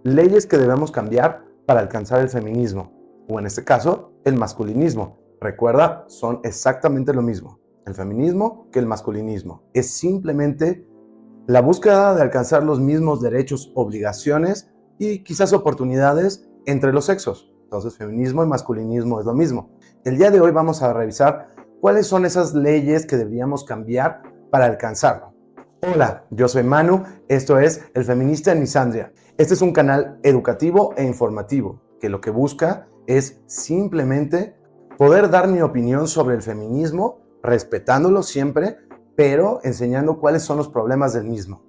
Leyes que debemos cambiar para alcanzar el feminismo, o en este caso, el masculinismo. Recuerda, son exactamente lo mismo, el feminismo que el masculinismo. Es simplemente la búsqueda de alcanzar los mismos derechos, obligaciones y quizás oportunidades entre los sexos. Entonces, feminismo y masculinismo es lo mismo. El día de hoy vamos a revisar cuáles son esas leyes que deberíamos cambiar para alcanzarlo. Hola, yo soy Manu, esto es El Feminista en Misandria. Este es un canal educativo e informativo que lo que busca es simplemente poder dar mi opinión sobre el feminismo, respetándolo siempre, pero enseñando cuáles son los problemas del mismo.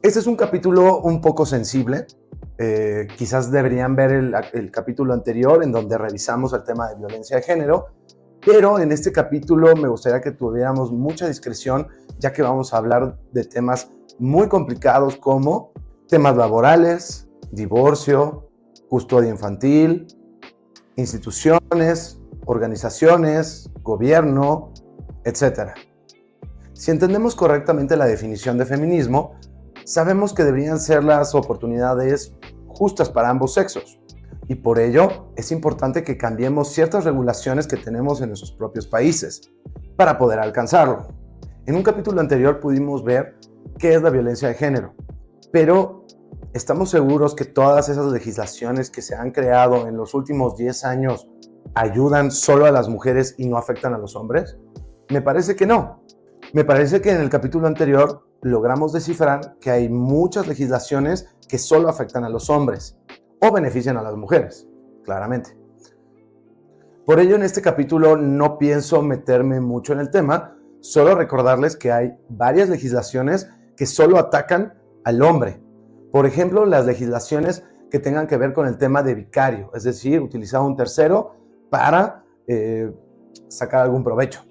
Este es un capítulo un poco sensible. Quizás deberían ver el capítulo anterior en donde revisamos el tema de violencia de género, pero en este capítulo me gustaría que tuviéramos mucha discreción, ya que vamos a hablar de temas muy complicados como temas laborales, divorcio, custodia infantil, instituciones, organizaciones, gobierno, etc. Si entendemos correctamente la definición de feminismo, sabemos que deberían ser las oportunidades justas para ambos sexos. Y por ello es importante que cambiemos ciertas regulaciones que tenemos en nuestros propios países para poder alcanzarlo. En un capítulo anterior pudimos ver qué es la violencia de género, pero ¿estamos seguros que todas esas legislaciones que se han creado en los últimos 10 años ayudan solo a las mujeres y no afectan a los hombres? Me parece que no. Me parece que en el capítulo anterior logramos descifrar que hay muchas legislaciones que solo afectan a los hombres o benefician a las mujeres, claramente. Por ello, en este capítulo no pienso meterme mucho en el tema, solo recordarles que hay varias legislaciones que solo atacan al hombre. Por ejemplo, las legislaciones que tengan que ver con el tema de vicario, es decir, utilizar un tercero para sacar algún provecho.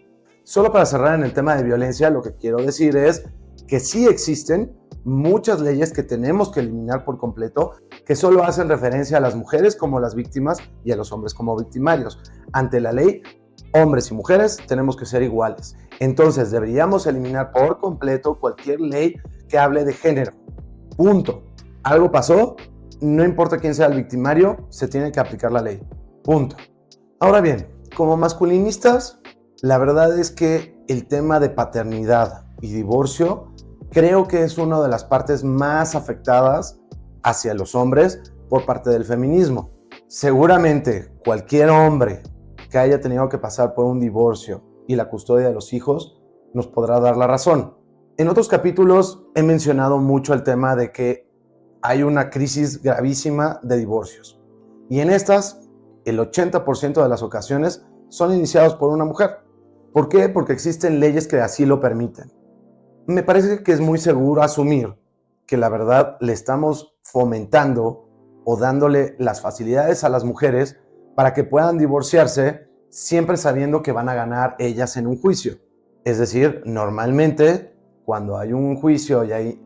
Solo para cerrar en el tema de violencia, lo que quiero decir es que sí existen muchas leyes que tenemos que eliminar por completo, que solo hacen referencia a las mujeres como las víctimas y a los hombres como victimarios. Ante la ley, hombres y mujeres tenemos que ser iguales. Entonces deberíamos eliminar por completo cualquier ley que hable de género. Punto. ¿Algo pasó? No importa quién sea el victimario, se tiene que aplicar la ley. Punto. Ahora bien, como masculinistas, la verdad es que el tema de paternidad y divorcio creo que es una de las partes más afectadas hacia los hombres por parte del feminismo. Seguramente cualquier hombre que haya tenido que pasar por un divorcio y la custodia de los hijos nos podrá dar la razón. En otros capítulos he mencionado mucho el tema de que hay una crisis gravísima de divorcios. Y en estas, el 80% de las ocasiones son iniciados por una mujer. ¿Por qué? Porque existen leyes que así lo permiten. Me parece que es muy seguro asumir que la verdad le estamos fomentando o dándole las facilidades a las mujeres para que puedan divorciarse siempre sabiendo que van a ganar ellas en un juicio. Es decir, normalmente cuando hay un juicio y hay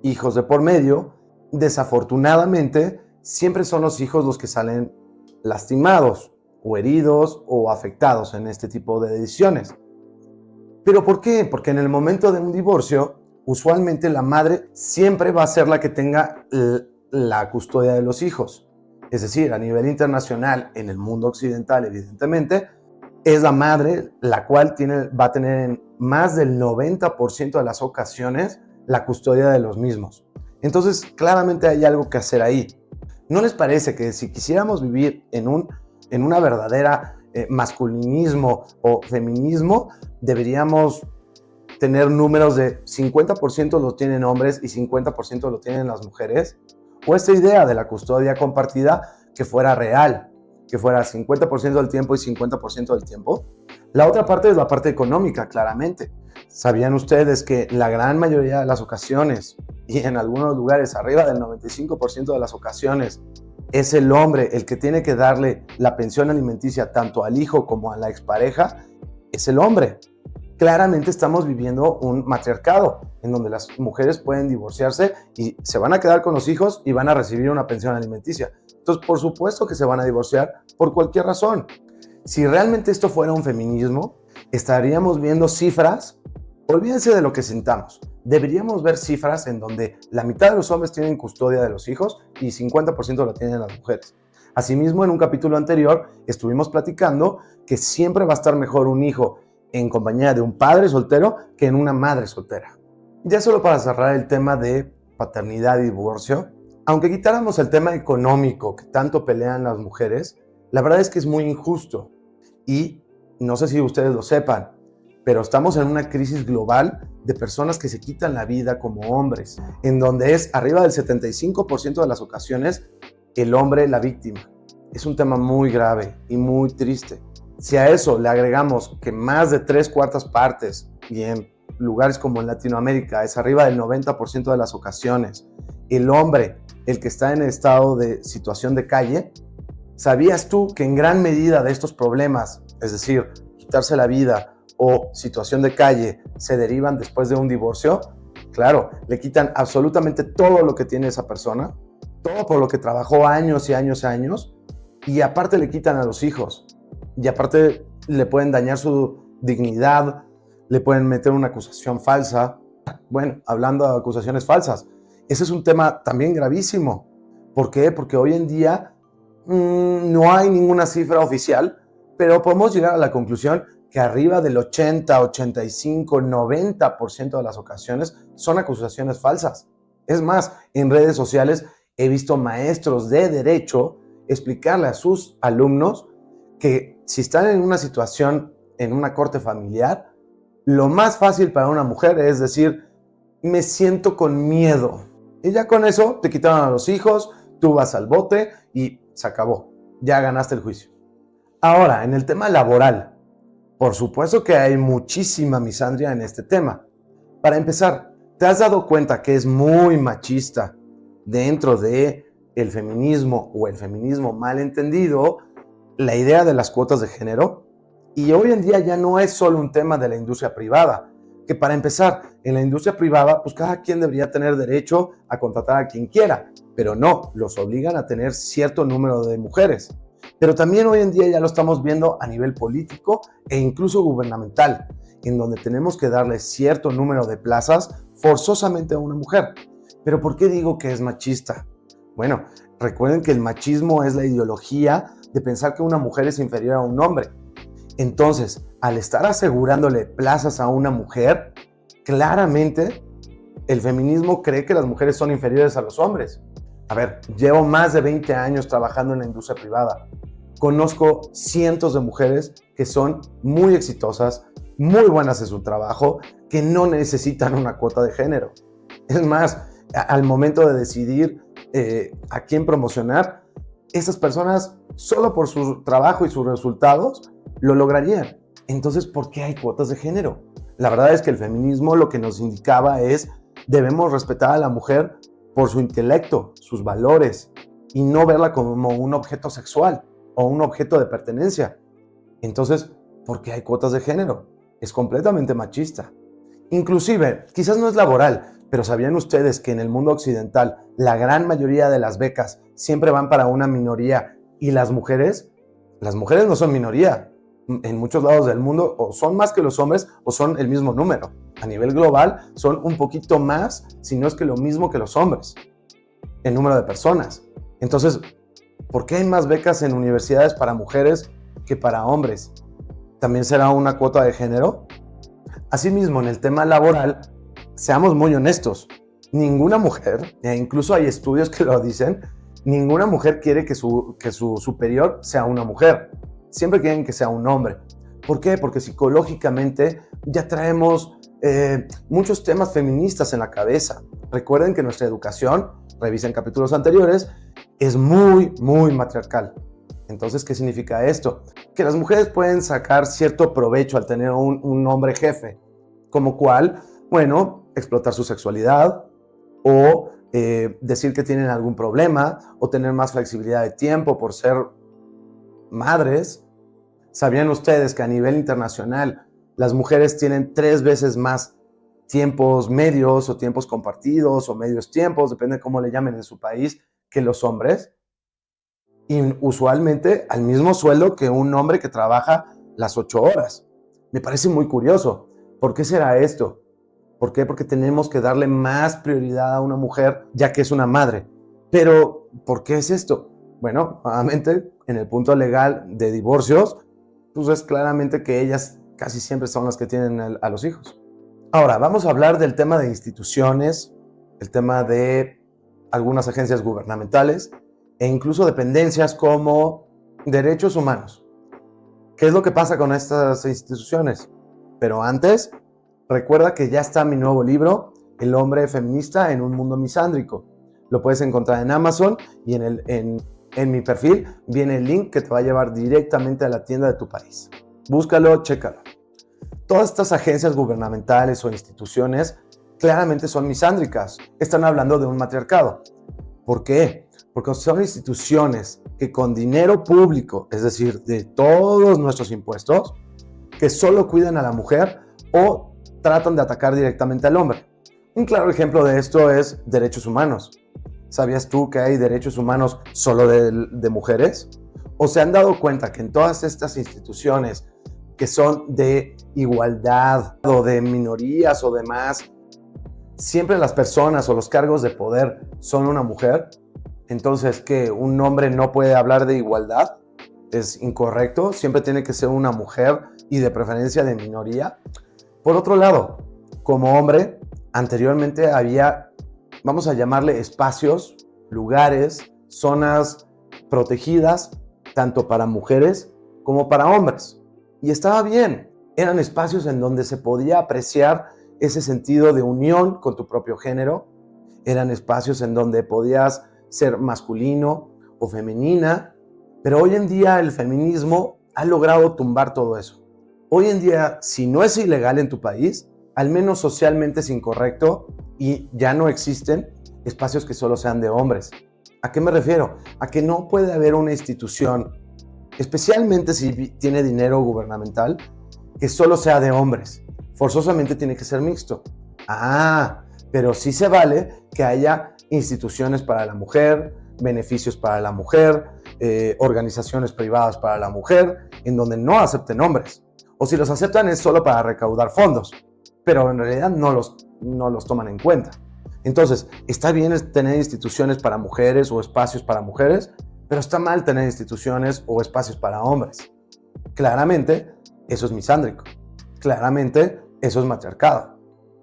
hijos de por medio, desafortunadamente siempre son los hijos los que salen lastimados o heridos o afectados en este tipo de decisiones. ¿Pero por qué? Porque en el momento de un divorcio, usualmente la madre siempre va a ser la que tenga la custodia de los hijos. Es decir, a nivel internacional, en el mundo occidental, evidentemente, es la madre la cual va a tener en más del 90% de las ocasiones la custodia de los mismos. Entonces, claramente hay algo que hacer ahí. ¿No les parece que si quisiéramos vivir en una verdadera masculinismo o feminismo, deberíamos tener números de 50% lo tienen hombres y 50% lo tienen las mujeres? O esta idea de la custodia compartida que fuera real, que fuera 50% del tiempo y 50% del tiempo. La otra parte es la parte económica, claramente. ¿Sabían ustedes que la gran mayoría de las ocasiones, y en algunos lugares arriba del 95% de las ocasiones, es el hombre el que tiene que darle la pensión alimenticia tanto al hijo como a la expareja? Es el hombre. Claramente estamos viviendo un matriarcado en donde las mujeres pueden divorciarse y se van a quedar con los hijos y van a recibir una pensión alimenticia. Entonces, por supuesto que se van a divorciar por cualquier razón. Si realmente esto fuera un feminismo, estaríamos viendo cifras, olvídense de lo que sintamos, deberíamos ver cifras en donde la mitad de los hombres tienen custodia de los hijos y 50% la tienen las mujeres. Asimismo, en un capítulo anterior estuvimos platicando que siempre va a estar mejor un hijo en compañía de un padre soltero que en una madre soltera. Ya solo para cerrar el tema de paternidad y divorcio, aunque quitáramos el tema económico que tanto pelean las mujeres, la verdad es que es muy injusto. Y no sé si ustedes lo sepan, pero estamos en una crisis global de personas que se quitan la vida como hombres, en donde es arriba del 75% de las ocasiones el hombre la víctima. Es un tema muy grave y muy triste. Si a eso le agregamos que más de 3/4 partes, y en lugares como en Latinoamérica es arriba del 90% de las ocasiones, el hombre el que está en estado de situación de calle, ¿sabías tú que en gran medida de estos problemas, es decir, quitarse la vida o situación de calle, se derivan después de un divorcio? Claro, le quitan absolutamente todo lo que tiene esa persona, todo por lo que trabajó años y años y años, y aparte le quitan a los hijos, y aparte le pueden dañar su dignidad, le pueden meter una acusación falsa. Bueno, hablando de acusaciones falsas, ese es un tema también gravísimo. ¿Por qué? Porque hoy en día no hay ninguna cifra oficial, pero podemos llegar a la conclusión que arriba del 80, 85, 90% de las ocasiones son acusaciones falsas. Es más, en redes sociales he visto maestros de derecho explicarle a sus alumnos que si están en una situación, en una corte familiar, lo más fácil para una mujer es decir, me siento con miedo. Y ya con eso te quitaron a los hijos, tú vas al bote y se acabó. Ya ganaste el juicio. Ahora, en el tema laboral, por supuesto que hay muchísima misandria en este tema. Para empezar, ¿te has dado cuenta que es muy machista dentro de el feminismo o el feminismo mal entendido la idea de las cuotas de género? Y hoy en día ya no es solo un tema de la industria privada, que para empezar, en la industria privada, pues cada quien debería tener derecho a contratar a quien quiera, pero no, los obligan a tener cierto número de mujeres. Pero también hoy en día ya lo estamos viendo a nivel político e incluso gubernamental, en donde tenemos que darle cierto número de plazas forzosamente a una mujer. ¿Pero por qué digo que es machista? Bueno, recuerden que el machismo es la ideología de pensar que una mujer es inferior a un hombre. Entonces, al estar asegurándole plazas a una mujer, claramente el feminismo cree que las mujeres son inferiores a los hombres. A ver, llevo más de 20 años trabajando en la industria privada. Conozco cientos de mujeres que son muy exitosas, muy buenas en su trabajo, que no necesitan una cuota de género. Es más, al momento de decidir a quién promocionar, esas personas, solo por su trabajo y sus resultados, lo lograrían. Entonces, ¿por qué hay cuotas de género? La verdad es que el feminismo lo que nos indicaba es debemos respetar a la mujer por su intelecto, sus valores, y no verla como un objeto sexual o un objeto de pertenencia. Entonces, ¿por qué hay cuotas de género? Es completamente machista. Inclusive, quizás no es laboral, pero ¿sabían ustedes que en el mundo occidental la gran mayoría de las becas siempre van para una minoría y las mujeres no son minoría? En muchos lados del mundo o son más que los hombres o son el mismo número. A nivel global son un poquito más, si no es que lo mismo que los hombres, el número de personas. Entonces, ¿por qué hay más becas en universidades para mujeres que para hombres? ¿También será una cuota de género? Asimismo, en el tema laboral, seamos muy honestos, ninguna mujer, e incluso hay estudios que lo dicen, ninguna mujer quiere que su superior sea una mujer. Siempre quieren que sea un hombre. ¿Por qué? Porque psicológicamente ya traemos muchos temas feministas en la cabeza. Recuerden que nuestra educación, revisen capítulos anteriores, es muy, muy matriarcal. Entonces, ¿qué significa esto? Que las mujeres pueden sacar cierto provecho al tener un hombre jefe, como cual, bueno, explotar su sexualidad o decir que tienen algún problema o tener más flexibilidad de tiempo por ser madres. ¿Sabían ustedes que a nivel internacional las mujeres tienen 3 veces más tiempos medios o tiempos compartidos o medios tiempos, depende de cómo le llamen en su país, que los hombres? Y usualmente al mismo sueldo que un hombre que trabaja las 8 horas. Me parece muy curioso. ¿Por qué será esto? ¿Por qué? Porque tenemos que darle más prioridad a una mujer ya que es una madre. Pero, ¿por qué es esto? Bueno, nuevamente, en el punto legal de divorcios, pues es claramente que ellas casi siempre son las que tienen a los hijos. Ahora, vamos a hablar del tema de instituciones, el tema de algunas agencias gubernamentales e incluso dependencias como derechos humanos. ¿Qué es lo que pasa con estas instituciones? Pero antes, recuerda que ya está mi nuevo libro, El hombre feminista en un mundo misándrico. Lo puedes encontrar en Amazon y en mi perfil viene el link que te va a llevar directamente a la tienda de tu país. Búscalo, chécalo. Todas estas agencias gubernamentales o instituciones claramente son misándricas. Están hablando de un matriarcado. ¿Por qué? Porque son instituciones que con dinero público, es decir, de todos nuestros impuestos, que solo cuidan a la mujer o tratan de atacar directamente al hombre. Un claro ejemplo de esto es derechos humanos. ¿Sabías tú que hay derechos humanos solo de mujeres? ¿O se han dado cuenta que en todas estas instituciones que son de igualdad o de minorías o demás, siempre las personas o los cargos de poder son una mujer? Entonces, ¿que un hombre no puede hablar de igualdad? ¿Es incorrecto? ¿Siempre tiene que ser una mujer y de preferencia de minoría? Por otro lado, como hombre, anteriormente había, vamos a llamarle espacios, lugares, zonas protegidas, tanto para mujeres como para hombres. Y estaba bien, eran espacios en donde se podía apreciar ese sentido de unión con tu propio género, eran espacios en donde podías ser masculino o femenina, pero hoy en día el feminismo ha logrado tumbar todo eso. Hoy en día, si no es ilegal en tu país, al menos socialmente es incorrecto y ya no existen espacios que solo sean de hombres. ¿A qué me refiero? A que no puede haber una institución, especialmente si tiene dinero gubernamental, que solo sea de hombres. Forzosamente tiene que ser mixto. Pero sí se vale que haya instituciones para la mujer, beneficios para la mujer, organizaciones privadas para la mujer, en donde no acepten hombres. O si los aceptan es solo para recaudar fondos, pero en realidad no los toman en cuenta. Entonces, está bien tener instituciones para mujeres o espacios para mujeres, pero está mal tener instituciones o espacios para hombres. Claramente, eso es misándrico. Claramente, eso es matriarcado.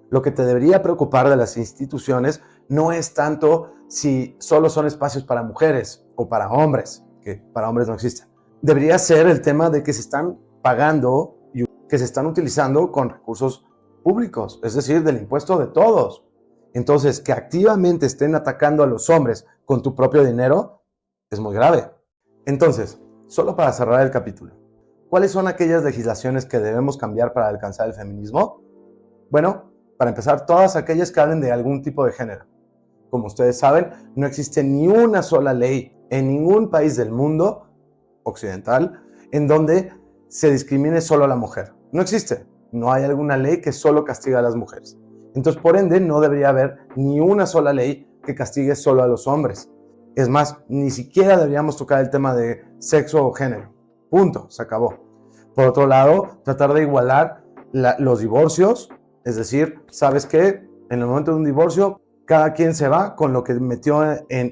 Lo que te debería preocupar de las instituciones no es tanto si solo son espacios para mujeres o para hombres, que para hombres no existen. Debería ser el tema de que se están pagando y que se están utilizando con recursos públicos, es decir, del impuesto de todos. Entonces, que activamente estén atacando a los hombres con tu propio dinero es muy grave. Entonces, solo para cerrar el capítulo, ¿cuáles son aquellas legislaciones que debemos cambiar para alcanzar el feminismo? Bueno, para empezar, todas aquellas que hablen de algún tipo de género. Como ustedes saben, no existe ni una sola ley en ningún país del mundo occidental en donde se discrimine solo a la mujer. No existe. No hay alguna ley que solo castiga a las mujeres. Entonces, por ende, no debería haber ni una sola ley que castigue solo a los hombres. Es más, ni siquiera deberíamos tocar el tema de sexo o género. Punto, se acabó. Por otro lado, tratar de igualar los divorcios, es decir, ¿sabes qué? En el momento de un divorcio, cada quien se va con lo que metió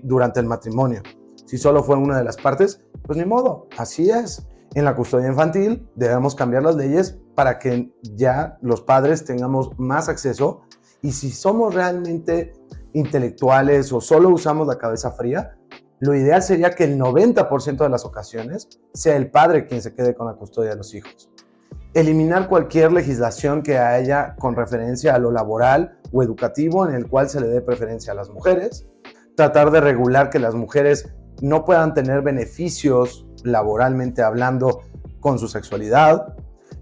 durante el matrimonio. Si solo fue una de las partes, pues ni modo, así es. En la custodia infantil debemos cambiar las leyes para que ya los padres tengamos más acceso, y si somos realmente intelectuales o solo usamos la cabeza fría, lo ideal sería que el 90% de las ocasiones sea el padre quien se quede con la custodia de los hijos. Eliminar cualquier legislación que haya con referencia a lo laboral o educativo en el cual se le dé preferencia a las mujeres. Tratar de regular que las mujeres no puedan tener beneficios laboralmente hablando con su sexualidad.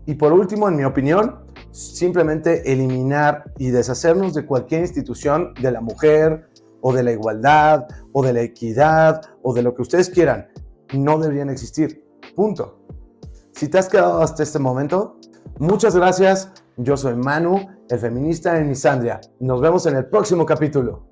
Y por último, en mi opinión, simplemente eliminar y deshacernos de cualquier institución de la mujer o de la igualdad o de la equidad o de lo que ustedes quieran. No deberían existir. Punto. Si te has quedado hasta este momento, muchas gracias. Yo soy Manu, el feminista en Misandria. Nos vemos en el próximo capítulo.